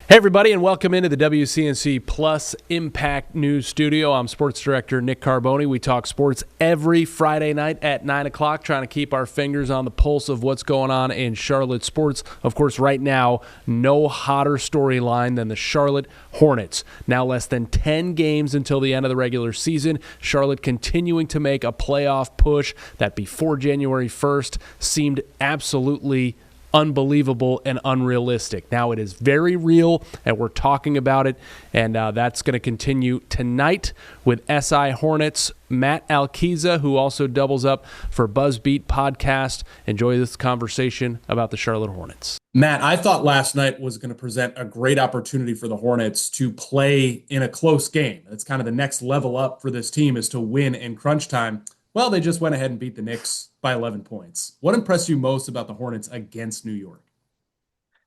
Hey, everybody, and welcome into the WCNC Plus Impact News Studio. I'm Sports Director Nick Carboni. We talk sports every Friday night at 9 o'clock, trying to keep our fingers on the pulse of what's going on in Charlotte sports. Of course, right now, no hotter storyline than the Charlotte Hornets. Now less than 10 games until the end of the regular season. Charlotte continuing to make a playoff push that before January 1st seemed absolutely unbelievable and unrealistic. Now it is very real, and we're talking about it, and that's going to continue tonight with SI Hornets. Matt Alquiza, who also doubles up for BuzzBeat podcast. Enjoy this conversation about the Charlotte Hornets. Matt, I thought last night was going to present a great opportunity for the Hornets to play in a close game. It's kind of the next level up for this team, is to win in crunch time. Well, they just went ahead and beat the Knicks by 11 points. What impressed you most about the Hornets against New York?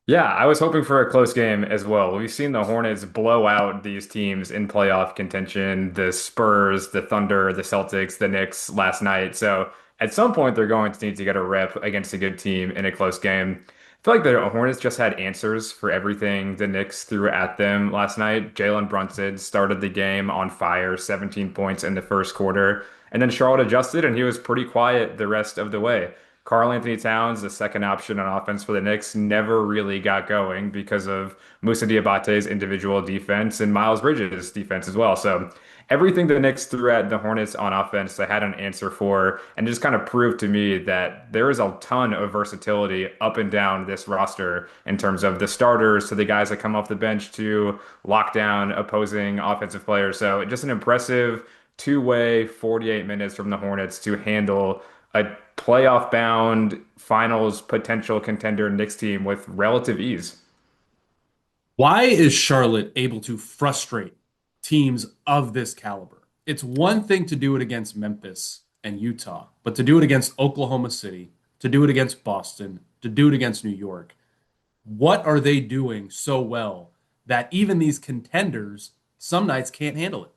Yeah, I was hoping for a close game as well. We've seen the Hornets blow out these teams in playoff contention, the Spurs, the Thunder, the Celtics, the Knicks last night. So at some point, they're going to need to get a rep against a good team in a close game. I feel like the Hornets just had answers for everything the Knicks threw at them last night. Jalen Brunson started the game on fire, 17 points in the first quarter. And then Charlotte adjusted, and he was pretty quiet the rest of the way. Karl Anthony Towns, the second option on offense for the Knicks, never really got going because of Moussa Diabate's individual defense and Miles Bridges' defense as well. So everything the Knicks threw at the Hornets on offense, they had an answer for, and just kind of proved to me that there is a ton of versatility up and down this roster in terms of the starters to the guys that come off the bench to lock down opposing offensive players. So just an impressive two-way 48 minutes from the Hornets to handle a playoff-bound finals potential contender Knicks team with relative ease. Why is Charlotte able to frustrate teams of this caliber? It's one thing to do it against Memphis and Utah, but to do it against Oklahoma City, to do it against Boston, to do it against New York, what are they doing so well that even these contenders some nights can't handle it?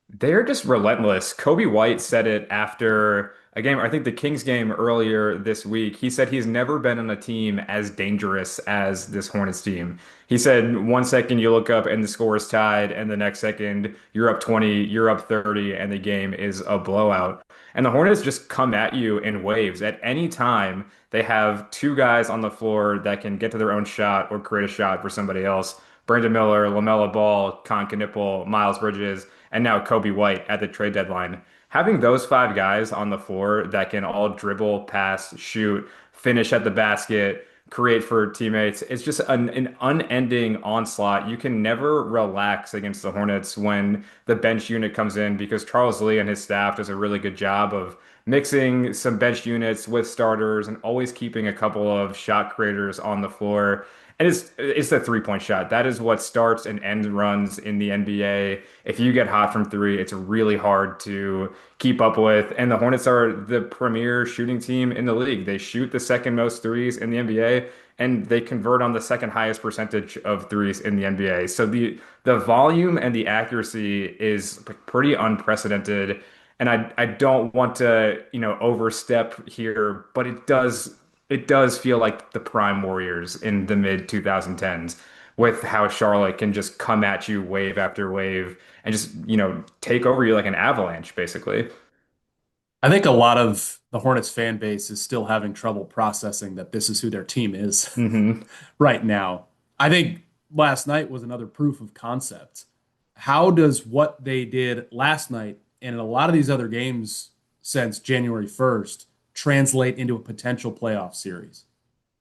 They're just relentless. Kobe White said it after a game, I think the Kings game earlier this week. He said he's never been on a team as dangerous as this Hornets team. He said 1 second you look up and the score is tied, and the next second you're up 20, you're up 30, and the game is a blowout. And the Hornets just come at you in waves. At any time, they have two guys on the floor that can get to their own shot or create a shot for somebody else. Brandon Miller, LaMelo Ball, Con Knipple, Miles Bridges, and now Kobe White at the trade deadline. Having those five guys on the floor that can all dribble, pass, shoot, finish at the basket, create for teammates, it's just an unending onslaught. You can never relax against the Hornets when the bench unit comes in, because Charles Lee and his staff does a really good job of mixing some bench units with starters and always keeping a couple of shot creators on the floor. And it's the three-point shot. That is what starts and ends runs in the NBA. If you get hot from three, it's really hard to keep up with. And the Hornets are the premier shooting team in the league. They shoot the second most threes in the NBA, and they convert on the second highest percentage of threes in the NBA. So the volume and the accuracy is pretty unprecedented. And I don't want to, overstep here, but it does feel like the prime Warriors in the mid 2010s, with how Charlotte can just come at you wave after wave and just, take over you like an avalanche, basically. I think a lot of the Hornets fan base is still having trouble processing that this is who their team is hmm right now. I think last night was another proof of concept. How does what they did last night and in a lot of these other games since January 1st translate into a potential playoff series?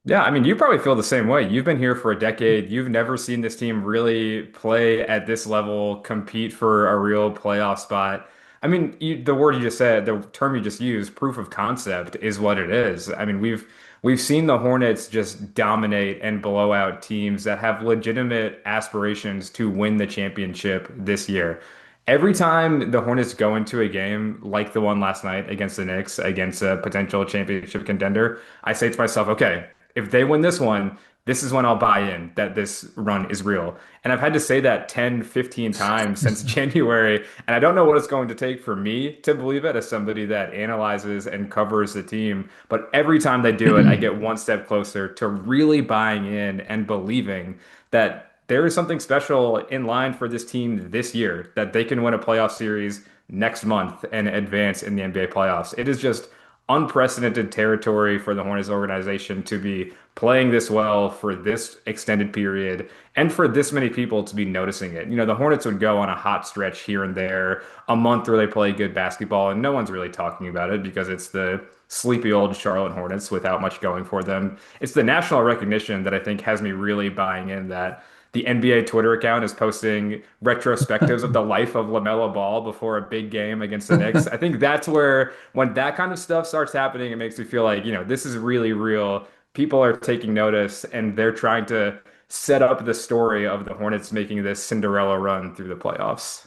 Yeah, I mean, you probably feel the same way. You've been here for a decade. You've never seen this team really play at this level, compete for a real playoff spot. I mean, the word you just said, the term you just used, proof of concept, is what it is. I mean, we've seen the Hornets just dominate and blow out teams that have legitimate aspirations to win the championship this year. Every time the Hornets go into a game like the one last night against the Knicks, against a potential championship contender, I say to myself, okay, if they win this one, this is when I'll buy in that this run is real. And I've had to say that 10, 15 times since January. And I don't know what it's going to take for me to believe it as somebody that analyzes and covers the team. But every time they do it, I get one step closer to really buying in and believing that there is something special in line for this team this year, that they can win a playoff series next month and advance in the NBA playoffs. It is just unprecedented territory for the Hornets organization to be playing this well for this extended period and for this many people to be noticing it. The Hornets would go on a hot stretch here and there, a month where they play good basketball, and no one's really talking about it because it's the sleepy old Charlotte Hornets without much going for them. It's the national recognition that I think has me really buying in that the NBA Twitter account is posting retrospectives of the life of LaMelo Ball before a big game against the Knicks. I think that's where, when that kind of stuff starts happening, it makes me feel like, this is really real. People are taking notice and they're trying to set up the story of the Hornets making this Cinderella run through the playoffs.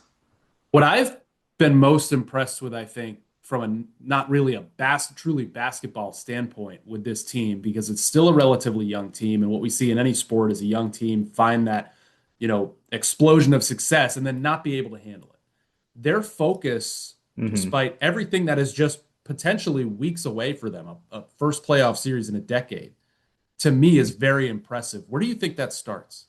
What I've been most impressed with, I think, from not really a truly basketball standpoint with this team, because it's still a relatively young team, and what we see in any sport is a young team find that, explosion of success and then not be able to handle it. Their focus, despite everything that is just potentially weeks away for them, a first playoff series in a decade, to me is very impressive. Where do you think that starts?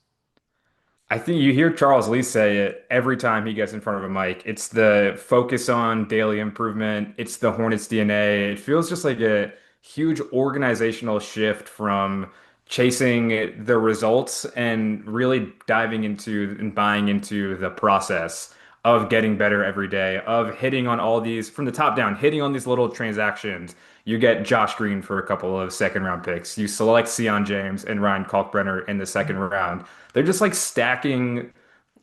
I think you hear Charles Lee say it every time he gets in front of a mic. It's the focus on daily improvement. It's the Hornets DNA. It feels just like a huge organizational shift from chasing the results and really diving into and buying into the process of getting better every day, of hitting on all these from the top down, hitting on these little transactions. You get Josh Green for a couple of second round picks. You select Sion James and Ryan Kalkbrenner in the second round. They're just like stacking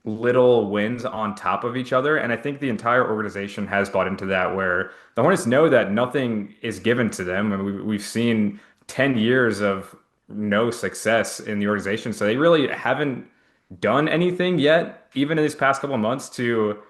little wins on top of each other. And I think the entire organization has bought into that, where the Hornets know that nothing is given to them. And we've seen 10 years of no success in the organization. So they really haven't done anything yet, even in these past couple of months, to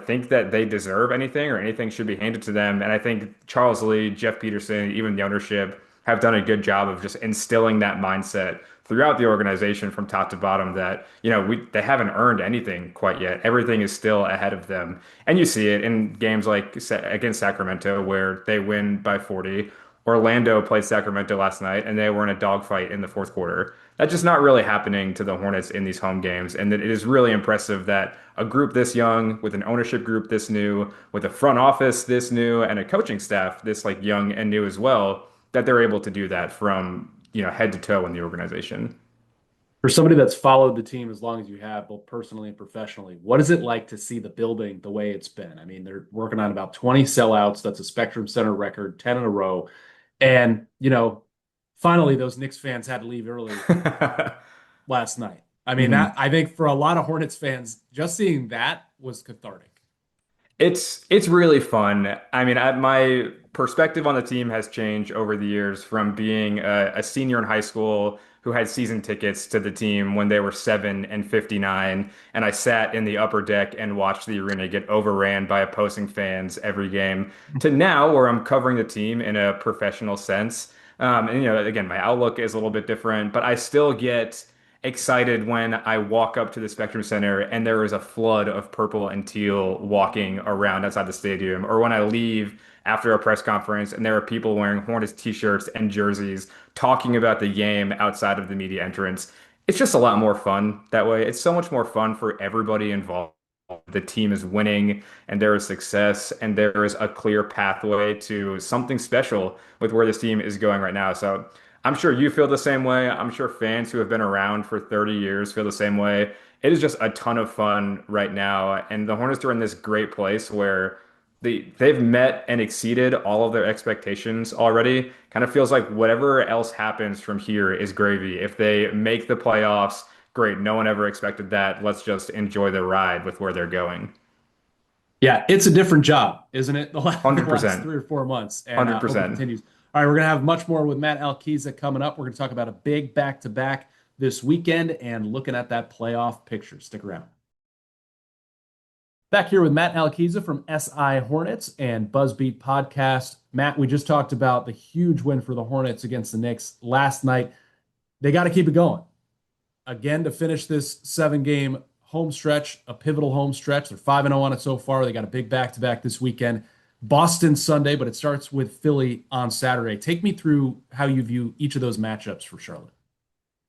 think that they deserve anything or anything should be handed to them. And I think Charles Lee, Jeff Peterson, even the ownership have done a good job of just instilling that mindset throughout the organization from top to bottom, that, they haven't earned anything quite yet. Everything is still ahead of them. And you see it in games like against Sacramento, where they win by 40. Orlando played Sacramento last night and they were in a dogfight in the fourth quarter. That's just not really happening to the Hornets in these home games. And it is really impressive that a group this young, with an ownership group this new, with a front office this new, and a coaching staff this like young and new as well, that they're able to do that from, head to toe in the organization. For somebody that's followed the team as long as you have, both personally and professionally, what is it like to see the building the way it's been? I mean, they're working on about 20 sellouts. That's a Spectrum Center record, 10 in a row. And, finally, those Knicks fans had to leave early last night. I mean, that, I think for a lot of Hornets fans, just seeing that was cathartic. It's really fun. I mean, my perspective on the team has changed over the years, from being a senior in high school who had season tickets to the team when they were 7 and 59, and I sat in the upper deck and watched the arena get overran by opposing fans every game, to now where I'm covering the team in a professional sense. And again, my outlook is a little bit different, but I still get excited when I walk up to the Spectrum Center and there is a flood of purple and teal walking around outside the stadium, or when I leave after a press conference and there are people wearing Hornets t-shirts and jerseys talking about the game outside of the media entrance. It's just a lot more fun that way. It's so much more fun for everybody involved. The team is winning and there is success and there is a clear pathway to something special with where this team is going right now. So I'm sure you feel the same way. I'm sure fans who have been around for 30 years feel the same way. It is just a ton of fun right now. And the Hornets are in this great place where they've met and exceeded all of their expectations already. Kind of feels like whatever else happens from here is gravy. If they make the playoffs, great. No one ever expected that. Let's just enjoy the ride with where they're going. Yeah, it's a different job, isn't it? The last 100%. 3 or 4 months. And hope it 100%. continues. All right, we're going to have much more with Matt Alquiza coming up. We're going to talk about a big back-to-back this weekend and looking at that playoff picture. Stick around. Back here with Matt Alquiza from SI Hornets and BuzzBeat Podcast. Matt, we just talked about the huge win for the Hornets against the Knicks last night. They got to keep it going. Again, to finish this 7-game home stretch, a pivotal home stretch. They're 5-0 on it so far. They got a big back-to-back this weekend. Boston Sunday, but it starts with Philly on Saturday. Take me through how you view each of those matchups for Charlotte.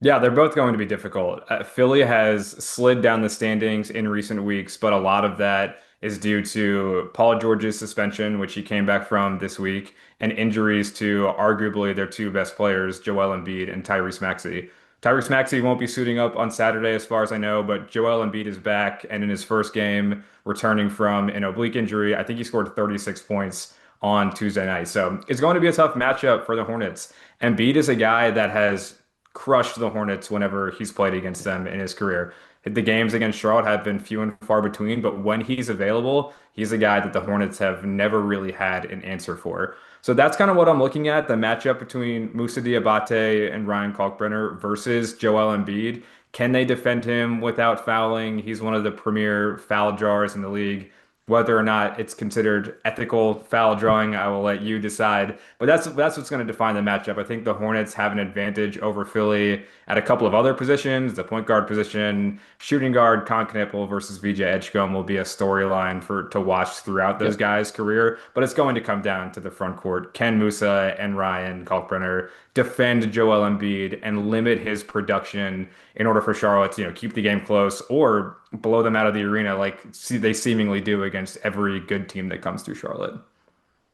Yeah, they're both going to be difficult. Philly has slid down the standings in recent weeks, but a lot of that is due to Paul George's suspension, which he came back from this week, and injuries to arguably their two best players, Joel Embiid and Tyrese Maxey. Tyrese Maxey won't be suiting up on Saturday, as far as I know, but Joel Embiid is back, and in his first game, returning from an oblique injury, I think he scored 36 points on Tuesday night. So it's going to be a tough matchup for the Hornets. Embiid is a guy that has crushed the Hornets whenever he's played against them in his career. The games against Charlotte have been few and far between, but when he's available, he's a guy that the Hornets have never really had an answer for. So that's kind of what I'm looking at, the matchup between Moussa Diabate and Ryan Kalkbrenner versus Joel Embiid. Can they defend him without fouling? He's one of the premier foul drawers in the league. Whether or not it's considered ethical foul drawing, I will let you decide. But that's what's going to define the matchup. I think the Hornets have an advantage over Philly at a couple of other positions. The point guard position, shooting guard, Concacaf versus VJ Edgecombe will be a storyline for to watch throughout those Yep. guys' career. But it's going to come down to the front court. Can Musa and Ryan Kalkbrenner defend Joel Embiid and limit his production in order for Charlotte to, keep the game close or blow them out of the arena like they seemingly do against every good team that comes through Charlotte.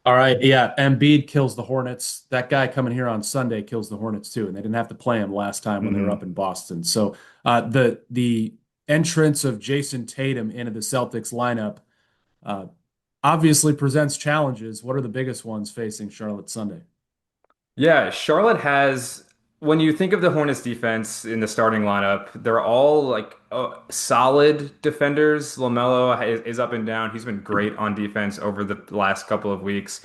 All right, yeah, Embiid kills the Hornets. That guy coming here on Sunday kills the Hornets too, and they didn't have to play him last time when they were up hmm in Boston. So the entrance of Jason Tatum into the Celtics lineup uh, obviously presents challenges. What are the biggest ones facing Charlotte Sunday? Yeah, Charlotte has, when you think of the Hornets defense in the starting lineup, they're all like solid defenders. LaMelo is up and down. He's been great on defense over the last couple of weeks.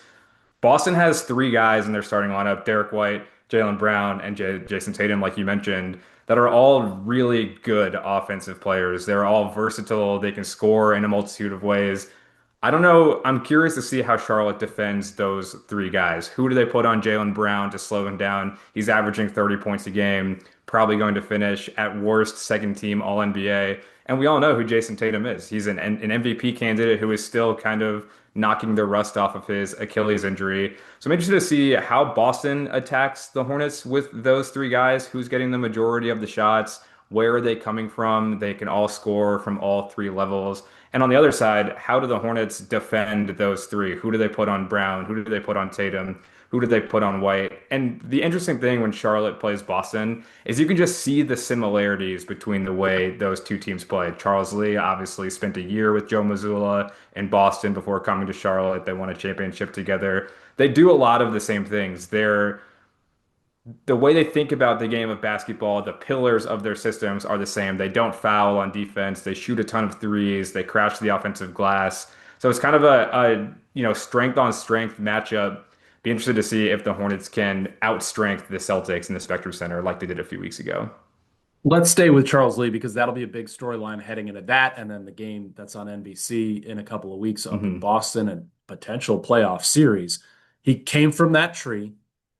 Boston has three guys in their starting lineup, Derek White, Jaylen Brown, and Jason Tatum, like you mentioned, that are all really good offensive players. They're all versatile. They can score in a multitude of ways. I don't know. I'm curious to see how Charlotte defends those three guys. Who do they put on Jaylen Brown to slow him down? He's averaging 30 points a game, probably going to finish at worst second team All NBA. And we all know who Jason Tatum is. He's an MVP candidate who is still kind of knocking the rust off of his Achilles injury. So I'm interested to see how Boston attacks the Hornets with those three guys. Who's getting the majority of the shots? Where are they coming from? They can all score from all three levels. And on the other side, how do the Hornets defend those three? Who do they put on Brown? Who do they put on Tatum? Who do they put on White? And the interesting thing when Charlotte plays Boston is you can just see the similarities between the way those two teams play. Charles Lee obviously spent a year with Joe Mazzulla in Boston before coming to Charlotte. They won a championship together. They do a lot of the same things. The way they think about the game of basketball, the pillars of their systems are the same. They don't foul on defense. They shoot a ton of threes. They crash the offensive glass. So it's kind of a strength on strength matchup. Be interested to see if the Hornets can outstrength the Celtics in the Spectrum Center like they did a few weeks ago. Let's stay with Charles Lee because that'll be a big storyline heading into that, and then the game that's on NBC in a couple of weeks up in hmm Boston and potential playoff series. He came from that tree.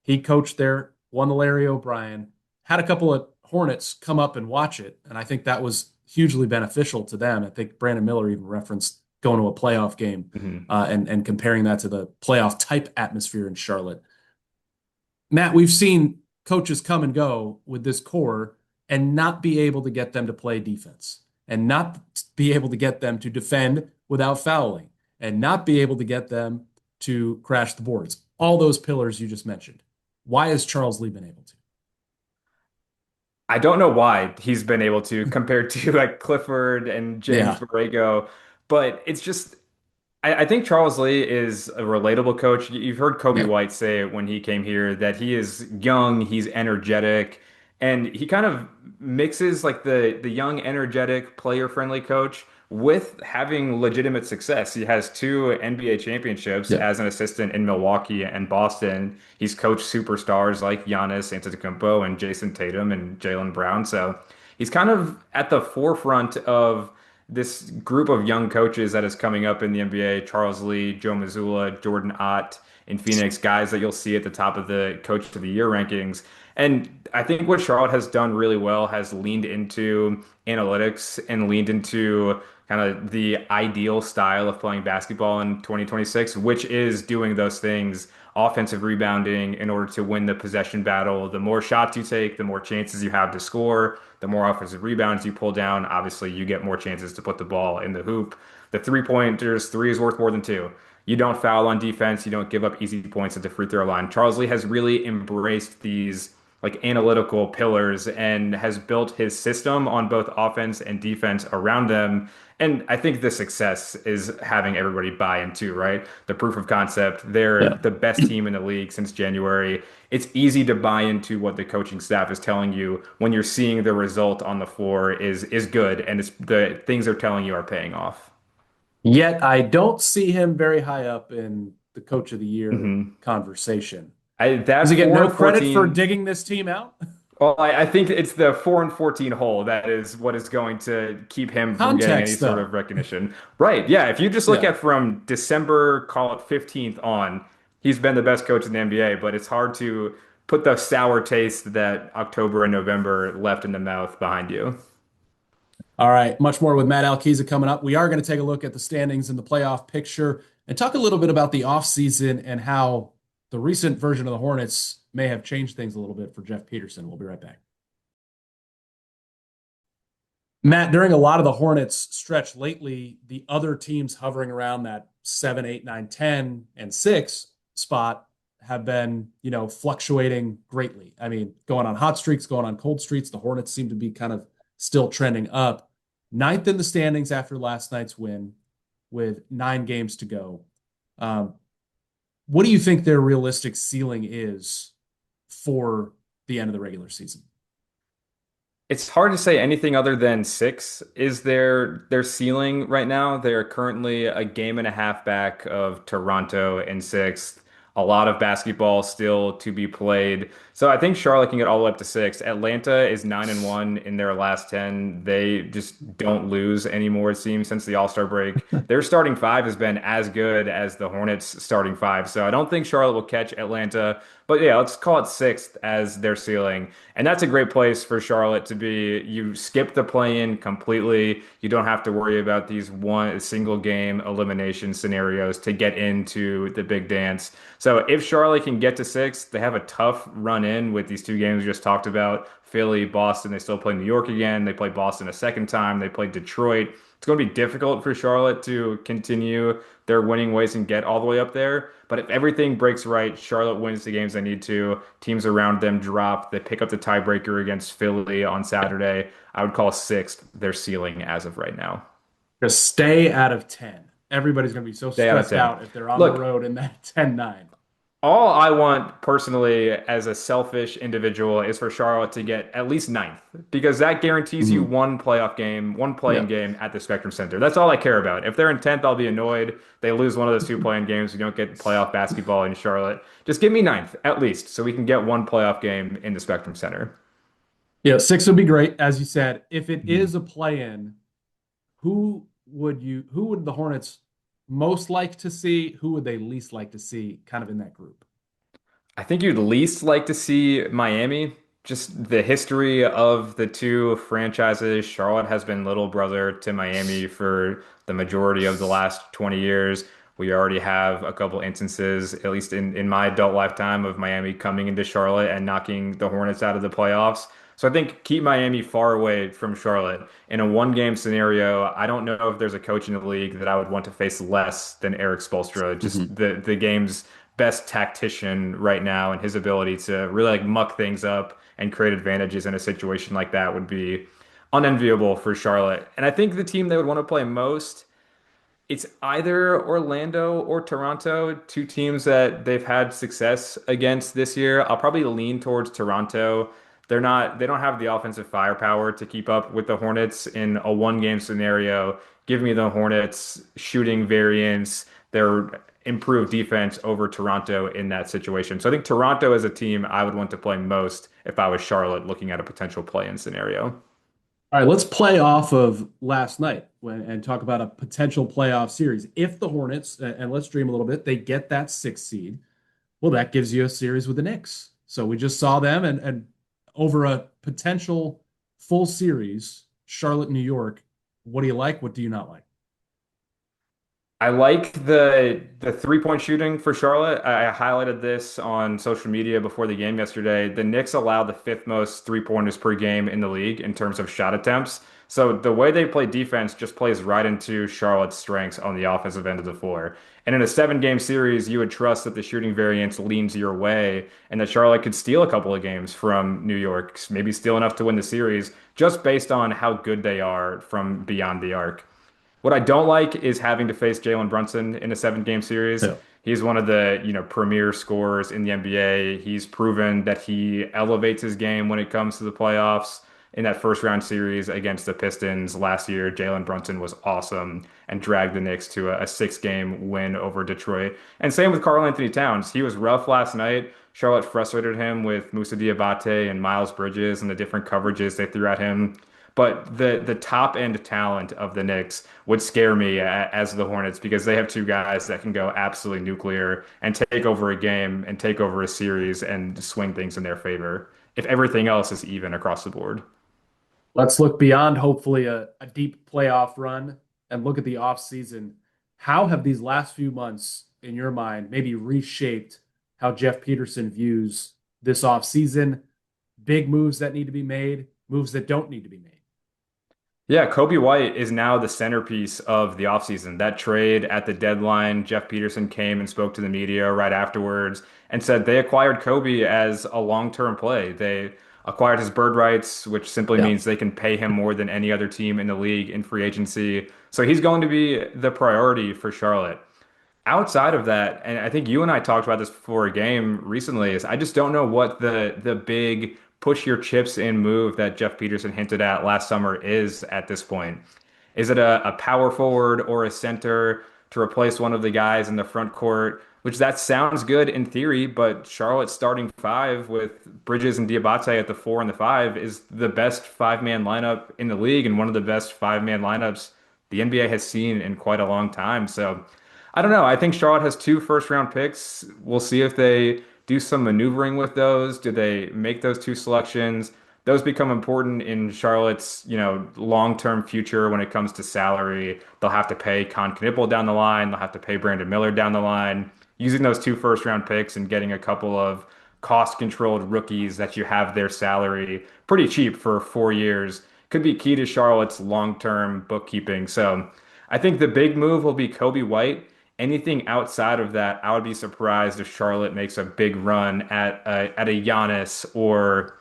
He coached there, won the Larry O'Brien, had a couple of Hornets come up and watch it, and I think that was hugely beneficial to them. I think Brandon Miller even referenced going to a playoff game hmm and comparing that to the playoff type atmosphere in Charlotte. Matt, we've seen coaches come and go with this core and not be able to get them to play defense and not be able to get them to defend without fouling and not be able to get them to crash the boards. All those pillars you just mentioned. Why has Charles Lee been able to? I don't know why he's been able to compared to like Clifford and James Yeah. Borrego, but it's just I think Charles Lee is a relatable coach. You've heard Kobe Yeah. White say it when he came here that he is young, he's energetic, and he kind of mixes like the young, energetic, player-friendly coach with having legitimate success. He has two NBA championships Yeah. as an assistant in Milwaukee and Boston. He's coached superstars like Giannis Antetokounmpo and Jason Tatum and Jaylen Brown. So he's kind of at the forefront of this group of young coaches that is coming up in the NBA, Charles Lee, Joe Mazzulla, Jordan Ott in Phoenix, guys that you'll see at the top of the Coach of the Year rankings. And I think what Charlotte has done really well has leaned into analytics and leaned into kind of the ideal style of playing basketball in 2026, which is doing those things offensive rebounding in order to win the possession battle. The more shots you take, the more chances you have to score. The more offensive rebounds you pull down, obviously you get more chances to put the ball in the hoop. The three-pointers, three is worth more than two. You don't foul on defense. You don't give up easy points at the free throw line. Charles Lee has really embraced these like analytical pillars and has built his system on both offense and defense around them. And I think the success is having everybody buy into, right? The proof of concept. They're Yeah. the best team in the league since January. It's easy to buy into what the coaching staff is telling you when you're seeing the result on the floor is good and it's the things they're telling you are paying off. Yet I don't see him very high up in the coach of the year hmm conversation. Does That he get 4 no and credit for 14. digging this team out? Well, I think it's the 4 and 14 hole that is what is going to keep him from getting any Context, sort though. of recognition. Right. Yeah. If you just look Yeah. at from December, call it 15th on, he's been the best coach in the NBA, but it's hard to put the sour taste that October and November left in the mouth behind you. All right. Much more with Matt Alquiza coming up. We are going to take a look at the standings and the playoff picture and talk a little bit about the offseason and how the recent version of the Hornets may have changed things a little bit for Jeff Peterson. We'll be right back. Matt, during a lot of the Hornets stretch lately, the other teams hovering around that 7, 8, 9, 10, and 6 spot have been, fluctuating greatly. I mean, going on hot streaks, going on cold streaks. The Hornets seem to be kind of still trending up. Ninth in the standings after last night's win with 9 games to go. Um, what do you think their realistic ceiling is for the end of the regular season? It's hard to say anything other than six is their ceiling right now. They are currently a game and a half back of Toronto in sixth. A lot of basketball still to be played. So I think Charlotte can get all the way up to six. Atlanta is 9-1 in their last 10. They just don't lose anymore, it seems, since the All-Star break. Their starting five has been as good as the Hornets' starting five. So I don't think Charlotte will catch Atlanta. But yeah, let's call it sixth as their ceiling. And that's a great place for Charlotte to be. You skip the play-in completely. You don't have to worry about these one single game elimination scenarios to get into the big dance. So if Charlotte can get to sixth, they have a tough run in with these two games we just talked about. Philly, Boston, they still play New York again. They play Boston a second time. They play Detroit. It's going to be difficult for Charlotte to continue their winning ways and get all the way up there. But if everything breaks right, Charlotte wins the games they need to. Teams around them drop. They pick up the tiebreaker against Philly on Saturday. I would call sixth their ceiling as of right now. Just stay out of 10. Everybody's going to be so Stay out of stressed 10. out if they're on the Look, road in that 10-9. all I want personally as a selfish individual is for Charlotte to get at least ninth because that guarantees you Mhm. one playoff game, one playing Yeah. game at the Spectrum Center. That's all I care about. If they're in 10th, I'll be annoyed. They lose one of those two playing games. We don't get playoff basketball in Charlotte. Just give me ninth at least so we can get one playoff game in the Spectrum Center. Yeah, 6 would be great, as you said. If it Mhm. is a play-in, who would the Hornets most like to see? Who would they least like to see kind of in that group? I think you'd least like to see Miami. Just the history of the two franchises. Charlotte has been little brother to Miami for the majority of the last 20 years. We already have a couple instances, at least in my adult lifetime, of Miami coming into Charlotte and knocking the Hornets out of the playoffs. So I think keep Miami far away from Charlotte. In a one-game scenario, I don't know if there's a coach in the league that I would want to face less than Eric Spoelstra. Just Mhm. the game's best tactician right now and his ability to really like muck things up and create advantages in a situation like that would be unenviable for Charlotte. And I think the team they would want to play most, it's either Orlando or Toronto, two teams that they've had success against this year. I'll probably lean towards Toronto. They don't have the offensive firepower to keep up with the Hornets in a one game scenario. Give me the Hornets shooting variance, their improved defense over Toronto in that situation. So I think Toronto is a team I would want to play most if I was Charlotte looking at a potential play-in scenario. All right, let's play off of last night and talk about a potential playoff series. If the Hornets, and let's dream a little bit, they get that 6th seed, well, that gives you a series with the Knicks. So we just saw them, and over a potential full series, Charlotte, New York, what do you like? What do you not like? I like the 3-point shooting for Charlotte. I highlighted this on social media before the game yesterday. The Knicks allow the fifth most 3-pointers per game in the league in terms of shot attempts. So the way they play defense just plays right into Charlotte's strengths on the offensive end of the floor. And in a 7-game series, you would trust that the shooting variance leans your way and that Charlotte could steal a couple of games from New York, maybe steal enough to win the series just based on how good they are from beyond the arc. What I don't like is having to face Jalen Brunson in a 7-game series. Yeah. He's one of the, premier scorers in the NBA. He's proven that he elevates his game when it comes to the playoffs. In that first round series against the Pistons last year, Jalen Brunson was awesome and dragged the Knicks to a 6-game win over Detroit. And same with Karl Anthony Towns. He was rough last night. Charlotte frustrated him with Moussa Diabate and Miles Bridges and the different coverages they threw at him. But the top end talent of the Knicks would scare me as the Hornets because they have two guys that can go absolutely nuclear and take over a game and take over a series and swing things in their favor if everything else is even across the board. Let's look beyond hopefully a deep playoff run and look at the offseason. How have these last few months, in your mind, maybe reshaped how Jeff Peterson views this offseason? Big moves that need to be made, moves that don't need to be made. Yeah, Kobe White is now the centerpiece of the offseason. That trade at the deadline, Jeff Peterson came and spoke to the media right afterwards and said they acquired Kobe as a long-term play. They acquired his bird rights, which simply Yeah. means they can pay him more than any other team in the league in free agency. So he's going to be the priority for Charlotte. Outside of that, and I think you and I talked about this before a game recently, is I just don't know what the big push your chips in move that Jeff Peterson hinted at last summer is at this point. Is it a power forward or a center to replace one of the guys in the front court? Which that sounds good in theory, but Charlotte's starting five with Bridges and Diabate at the 4 and the 5 is the best 5-man lineup in the league and one of the best 5-man lineups the NBA has seen in quite a long time. So I don't know. I think Charlotte has 2 first-round picks. We'll see if they do some maneuvering with those. Do they make those 2 selections? Those become important in Charlotte's, long-term future when it comes to salary. They'll have to pay Con Knippel down the line. They'll have to pay Brandon Miller down the line. Using those 2 first-round picks and getting a couple of cost-controlled rookies that you have their salary pretty cheap for 4 years could be key to Charlotte's long-term bookkeeping. So I think the big move will be Kobe White. Anything outside of that, I would be surprised if Charlotte makes a big run at a Giannis or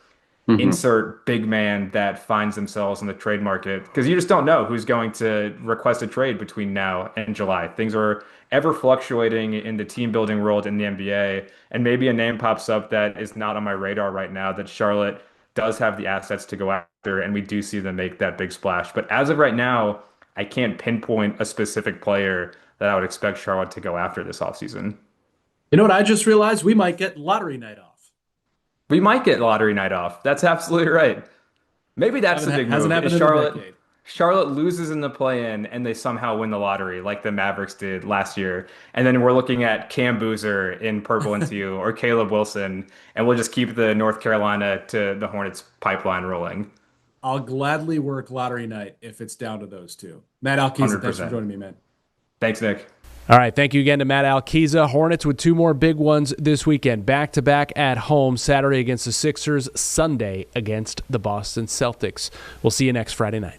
insert big man that finds themselves in the trade market because you just don't know who's going to request a trade between now and July. Things are ever fluctuating in the team building world in the NBA, and maybe a name pops up that is not on my radar right now that Charlotte does have the assets to go after, and we do see them make that big splash. But as of right now, I can't pinpoint a specific player that I would expect Charlotte to go after this offseason. You know what I just realized? We might get lottery night off. We might get lottery night off. That's absolutely right. Maybe that's the big Hasn't move. happened Is in a Charlotte decade. Charlotte loses in the play-in and they somehow win the lottery like the Mavericks did last year. And then we're looking at Cam Boozer in purple and teal or Caleb Wilson, and we'll just keep the North Carolina to the Hornets pipeline rolling. I'll gladly work lottery night if it's down to those two. Matt Alquiza, thanks for 100%. joining me, man. Thanks, Nick. All right, thank you again to Matt Alquiza. Hornets with 2 more big ones this weekend. Back-to-back at home, Saturday against the Sixers, Sunday against the Boston Celtics. We'll see you next Friday night.